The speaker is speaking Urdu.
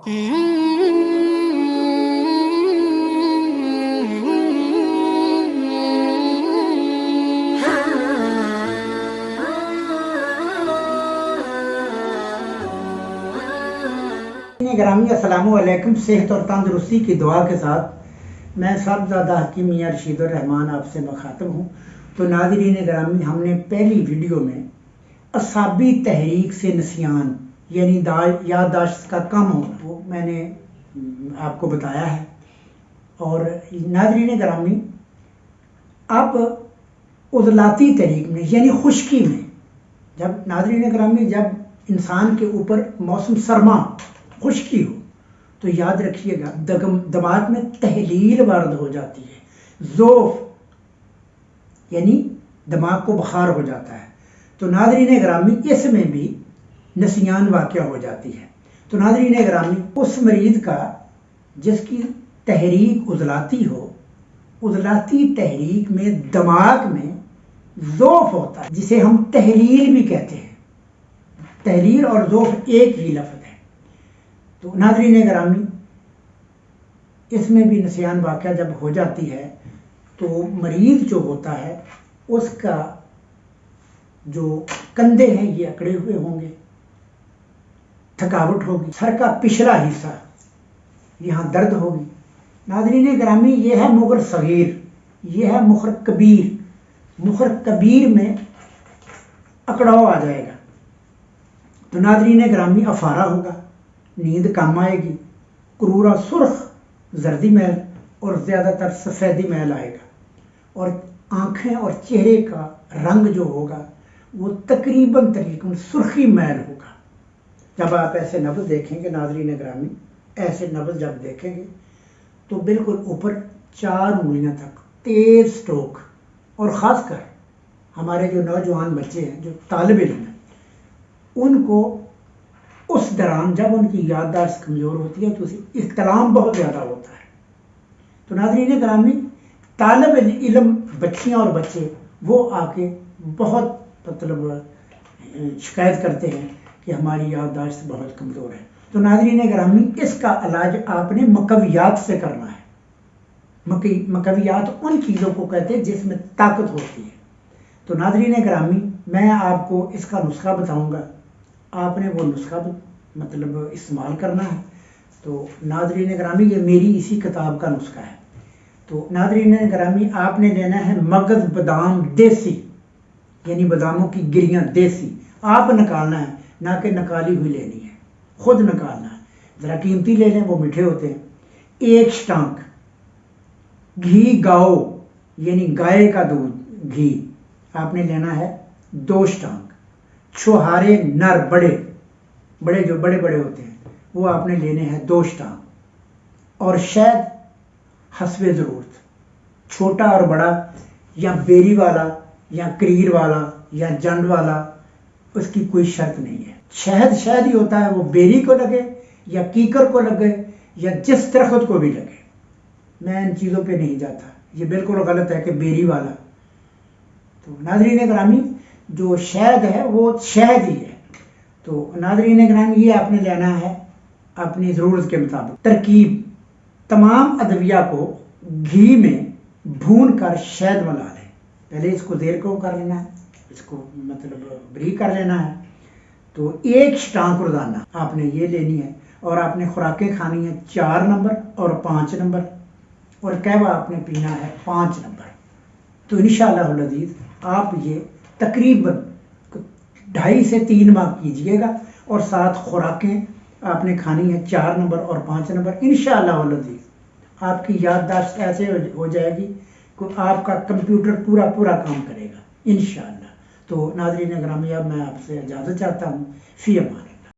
گرامی السلام علیکم۔ صحت اور تندرستی کی دعا کے ساتھ میں صاحبزادہ حکیم میاں رشید الرحمان آپ سے مخاطب ہوں۔ تو ناظرین گرامی، ہم نے پہلی ویڈیو میں اعصابی تحریک سے نسیان یعنی یادداشت کا کم ہونا وہ میں نے آپ کو بتایا ہے۔ اور ناظرین گرامی، اب عضلاتی تحریک میں یعنی خشکی میں جب انسان کے اوپر موسم سرما خشکی ہو تو یاد رکھیے گا دماغ میں تحلیل وارد ہو جاتی ہے، ذوف یعنی دماغ کو بخار ہو جاتا ہے۔ تو ناظرین گرامی، اس میں بھی نسیان واقع ہو جاتی ہے۔ تو ناظرین گرامی، اس مریض کا جس کی تحریک عضلاتی ہو، عضلاتی تحریک میں دماغ میں ذوف ہوتا ہے جسے ہم تحلیل بھی کہتے ہیں۔ تحلیل اور ذوف ایک ہی لفظ ہے۔ تو ناظرین گرامی، اس میں بھی نسیان واقعہ جب ہو جاتی ہے تو مریض جو ہوتا ہے اس کا جو کندھے ہیں یہ اکڑے ہوئے ہوں گے، تھکاوٹ ہوگی، سر کا پچھلا حصہ یہاں درد ہوگی۔ ناظرین گرامی، یہ ہے مخر صغیر، یہ ہے مخر کبیر۔ مخر کبیر میں اکڑاؤ آ جائے گا۔ تو ناظرین گرامی، افارہ ہوگا، نیند کم آئے گی، کرورا سرخ زردی میل اور زیادہ تر سفیدی میل آئے گا، اور آنکھیں اور چہرے کا رنگ جو ہوگا وہ تقریباً سرخی میل ہوگا۔ جب آپ ایسے نبض دیکھیں گے ناظرین گرامی، ایسے نبض جب دیکھیں گے تو بالکل اوپر 4 انگلیاں تک تیز سٹروک، اور خاص کر ہمارے جو نوجوان بچے ہیں جو طالب علم ہیں ان کو اس دوران جب ان کی یادداشت کمزور ہوتی ہے تو احتلام بہت زیادہ ہوتا ہے۔ تو ناظرین گرامی، طالب علم بچیاں اور بچے وہ آ کے بہت شکایت کرتے ہیں کہ ہماری یادداشت بہت کمزور ہے۔ تو ناظرین گرامی، اس کا علاج آپ نے مقویات سے کرنا ہے۔ مقویات ان چیزوں کو کہتے ہیں جس میں طاقت ہوتی ہے۔ تو ناظرین گرامی، میں آپ کو اس کا نسخہ بتاؤں گا، آپ نے وہ نسخہ استعمال کرنا ہے۔ تو ناظرین گرامی، یہ میری اسی کتاب کا نسخہ ہے۔ تو ناظرین گرامی، آپ نے لینا ہے مغز بادام دیسی، یعنی باداموں کی گریاں دیسی، آپ نکالنا ہے، نہ کہ نکالی ہوئی لینی ہے، خود نکالنا ہے۔ ذرا قیمتی لے لیں، وہ میٹھے ہوتے ہیں۔ 1 شٹانک گھی گاؤ یعنی گائے کا دودھ گھی آپ نے لینا ہے 2 شٹانک۔ چھوہارے نر بڑے جو بڑے ہوتے ہیں وہ آپ نے لینے ہیں 2 شٹانک۔ اور شہد حسب ضرورت، چھوٹا اور بڑا، یا بیری والا یا کریر والا یا جنڈ والا، اس کی کوئی شرط نہیں ہے۔ شہد ہی ہوتا ہے، وہ بیری کو لگے یا کیکر کو لگے یا جس درخت کو بھی لگے، میں ان چیزوں پہ نہیں جاتا، یہ بالکل غلط ہے کہ بیری والا۔ تو ناظرین گرامی، جو شہد ہے وہ شہد ہی ہے۔ تو ناظرین گرامی، یہ آپ نے لینا ہے اپنی ضرورت کے مطابق۔ ترکیب: تمام ادویہ کو گھی میں بھون کر شہد ملا لیں۔ پہلے اس کو زیر کو کر لینا ہے، اس کو بریک کر لینا ہے۔ تو 1 شٹانک روزانہ آپ نے یہ لینی ہے، اور آپ نے خوراکیں کھانی ہیں 4 نمبر اور 5 نمبر، اور قہوہ آپ نے پینا ہے 5 نمبر۔ تو انشاءاللہ العزیز آپ یہ تقریباً 2.5 سے 3 ماہ کیجئے گا، اور ساتھ خوراکیں آپ نے کھانی ہے 4 نمبر اور 5 نمبر۔ انشاءاللہ العزیز آپ کی یادداشت ایسے ہو جائے گی کہ آپ کا کمپیوٹر پورا کام کرے گا انشاءاللہ۔ تو ناظرین گرامی، اب میں آپ سے اجازت چاہتا ہوں، فی امان۔